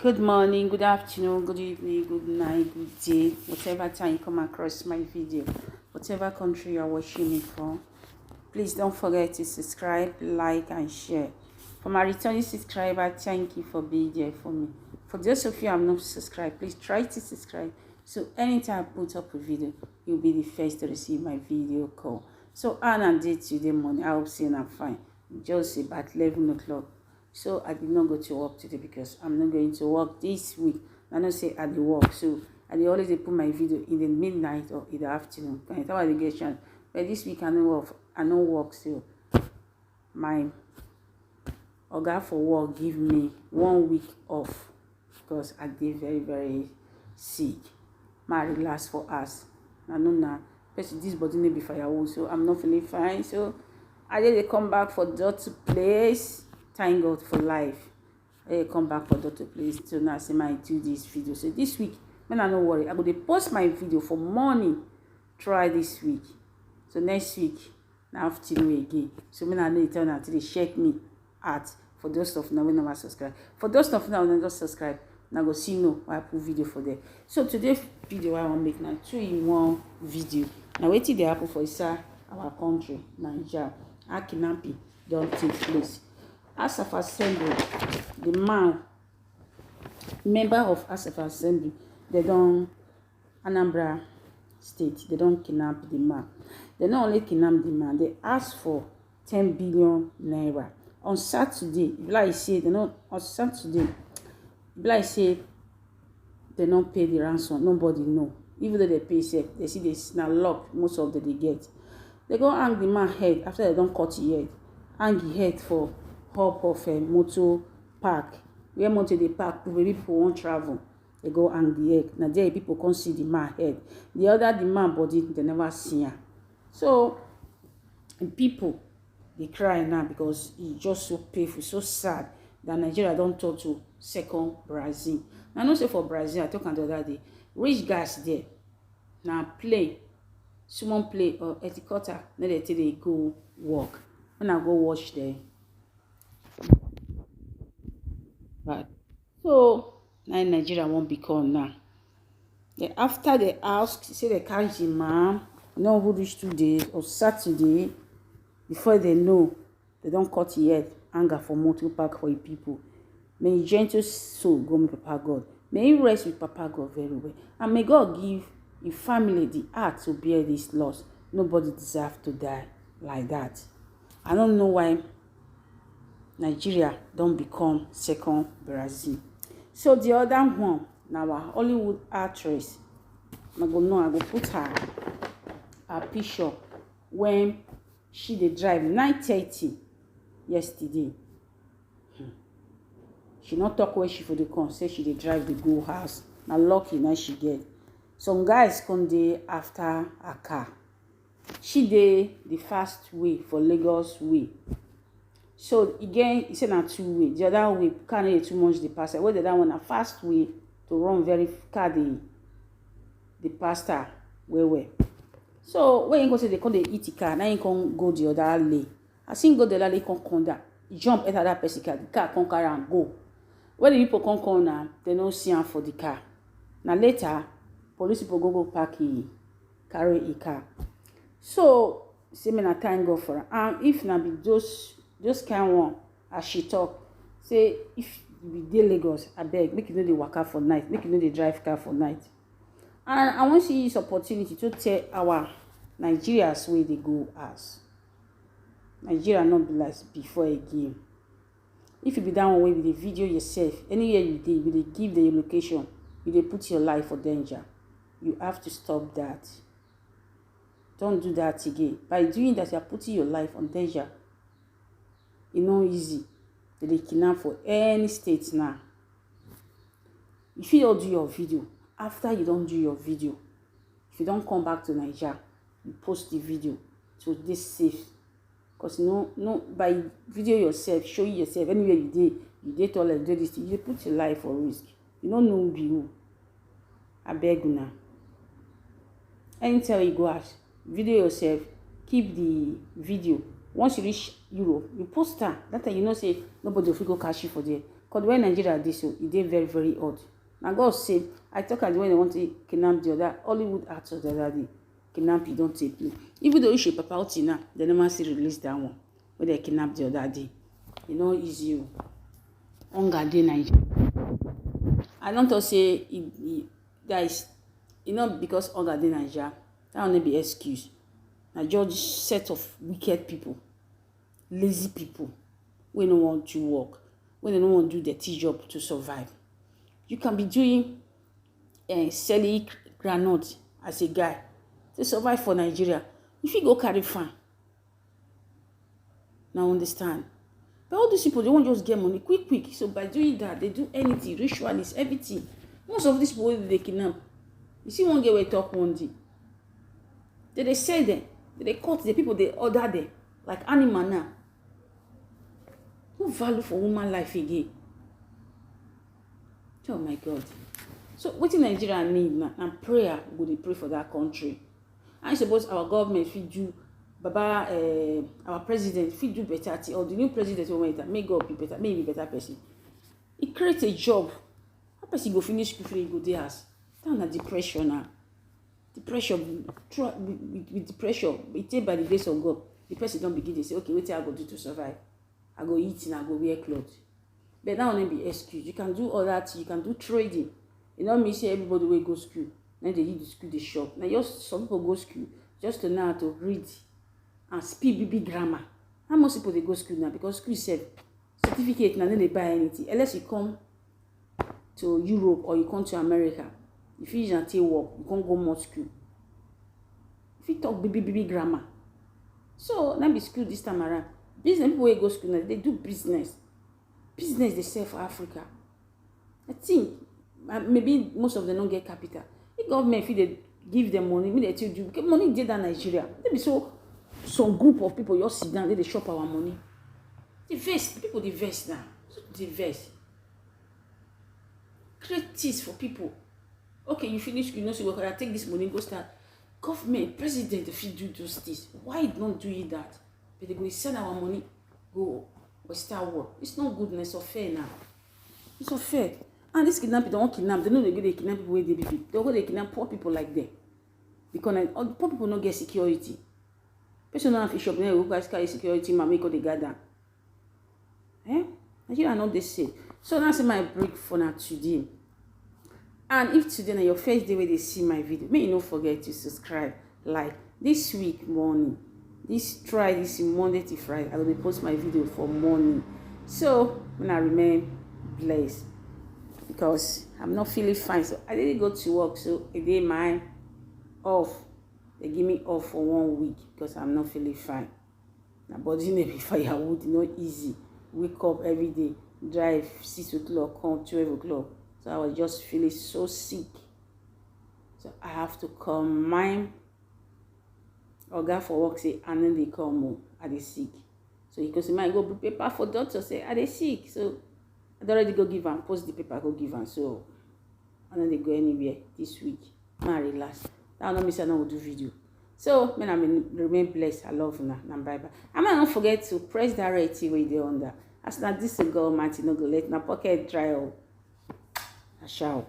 Good morning, good afternoon, good evening, good night, good day, whatever time you come across my video, whatever country you are watching me from. Please don't forget to subscribe, like, and share. For my returning subscriber, thank you for being there for me. For those of you who have not subscribed, please try to subscribe. So anytime I put up a video, you'll be the first to receive my video call. So Anna did today morning. I hope saying I'm fine. Just about 11 o'clock. So I did not go to work today because I'm not going to work this week. I don't say I do work. So I always put my video in the midnight or in the afternoon. That's why I get chance. But this week I no work still. My oga for work give me 1 week off because I did very, very sick. My relax for us. I know now. This body may be firewood, so I'm not feeling fine. So I did come back for daughter place. Thank God for life. I come back for daughter place. So now I say I do this video. So this week, when I don't worry, I go to post my video for morning. Try this week. So next week, now afternoon again. So when I know it turn out to check me at for those of now when I subscribe. For those of now when I just subscribe, now go see no I put video for there. So today's video I want to make now 2-in-1 video. Now wait till they happen for our country, Nigeria. How Kinpp don't take place. House of Assembly, the member of House of Assembly, they don't Anambra State, they don't kidnap the man. They not only kidnap the man, they ask for 10 billion naira. On Saturday, like say they not on Saturday, like say they don't pay the ransom. Nobody know. Even though they pay safe, they see this now lock most of them they get. They go hang the man head after they don't cut his head. Hang his head for hop of a motor park. Where motor they park, people won't travel. They go hang the head. Now there people can't see the man head. The man body they never see her. So people they cry now because it's just so painful, so sad that Nigeria don't talk to second Brazil. Now not say for Brazil, I talk on the other day. Rich guys there. Now play. Someone play or etiquette. Then they go work. When I go watch there. Right. So now Nigeria won't become now. Then after they ask, say they catch the man, no who reach 2 days or Saturday, before they know, they don't cut the head, anger for motor park for the people. May his gentle soul go with Papa God. May he rest with Papa God very well. And may God give his family the heart to bear this loss. Nobody deserves to die like that. I don't know why Nigeria don't become second Brazil. So the other one, now our Hollywood actress, I go put her picture when she dey drive 9:30 yesterday. She not talk where she for the come, say she dey drive the go house. Now lucky now she get. Some guys come dey after her car. She dey the fast way for Lagos way. So again, he said na 2 way. The other way can't dey too much the pass. Where the other one a fast way to run very car the pastor well. So when you go say they come dey eat the car, now you can go the other lane. As him go the other lane, come down. He jump enter that person car. The car come carry and go. When the people come now, they no see him for the car. Now later, police people go park carry a car. So say me na thank God for her. And if na be those kind one, as she talk, say if you dey Lagos, I beg, make you know dey waka for night, make you know dey drive car for night. And I want to see this opportunity to tell our Nigerians where they go as. Nigeria not be like before again. If you be down one way with the video yourself, anywhere you dey, you dey give the location, you dey put your life for danger. You have to stop that. Don't do that again. By doing that, you are putting your life on danger. It's not easy. They kidnap for any state now. If you don't do your video, after you don't do your video, if you don't come back to Nigeria, you post the video to this safe. Because no by video yourself, show yourself anywhere you did toilet, do this, you put your life for risk. You don't know who be who. I beg you now. Anytime you go out, video yourself, keep the video. Once you reach Europe, you post that. That time you know say nobody will go catch you for there. Because when Nigeria did so, it did very, very odd. Now God said, I talk at the way they want to kidnap the other Hollywood actors the other day. Kidnap you don't take me. Even though you should papa out now, they never see release that one. When they kidnapped the other day. You know, easy. Hunger day Nigeria. I don't say that is, you know, because hunger day Nigeria, that will not be excuse. Now just set of wicked people, lazy people, we don't want to work, when they don't want to do their job to survive. You can be doing selling granite as a guy to survive for Nigeria. If you go carry farm, now understand. But all these people, they won't just get money quick. So by doing that, they do anything, ritualists, everything. Most of these people they kidnap. You see one girl we talk one day. They sell them. They cut the people, they order them like animal now. No value for woman life again. Oh my God. So what in Nigeria need now and prayer, we go pray for that country. I suppose our government fit do Baba our president fit do better or the new president will make may God be better, maybe better person. He creates a job. That person go finish school before he go there house. Down a depression now. Depression with depression, it take by the grace of God. The person don't begin to say, okay, what I go do to survive? I go eat and I go wear clothes. But that won't be excuse. You can do all that. You can do trading. You know me say everybody will go school. Then they use the school, they shop. Now just some people go school just to know how to read and speak big grammar. How most people they go school now because school said certificate now then they buy anything. Unless you come to Europe or you come to America. If you just take work, you can't go more school. If you talk big grammar. So now be school this time around. Business people who go school now, they do business. Business they sell for Africa. I think maybe most of them don't get capital. The government if they give them money, they tell you because money did that Nigeria. They be so some group of people just sit down, they shop our money. They vest, people they vest now. So they vest. Create things for people. Okay, you finish school, you know, so I take this money, go start. Government, president, if you do those things, why don't do it that? But they go send our money, go start work. It's not goodness, it's not fair now. It's not fair. And this kidnapping, they don't kidnap. They know they kidnap people where they be. They go they kidnap poor people like them. Because poor people don't get security. Person don't have shop, they go guys carry security, man, make all the gather. Nigeria not this say. So that's my break for now today. And if today na your first day where they see my video, may you not forget to subscribe, like. This week morning, this Monday to Friday, I will post my video for morning. So when I remain blessed because I'm not feeling fine, so I didn't go to work. So a day mine off, they give me off for 1 week because I'm not feeling fine. My body may be firewood, not easy. Wake up every day, drive 6 o'clock, come 12 o'clock. So I was just feeling so sick. So I have to come mine. Oga for work say, and then they come home, are they sick? So he goes, I go prepare for doctor, say, are they sick? So I already go give and post the paper, go give and so and then they go anywhere this week. I relax. That not miss I will do video. So when I remain blessed, I love you now. Bye bye. I'm not forget to press that red T way there under. As not this a girl, Martin, no go let na pocket dry. I shall.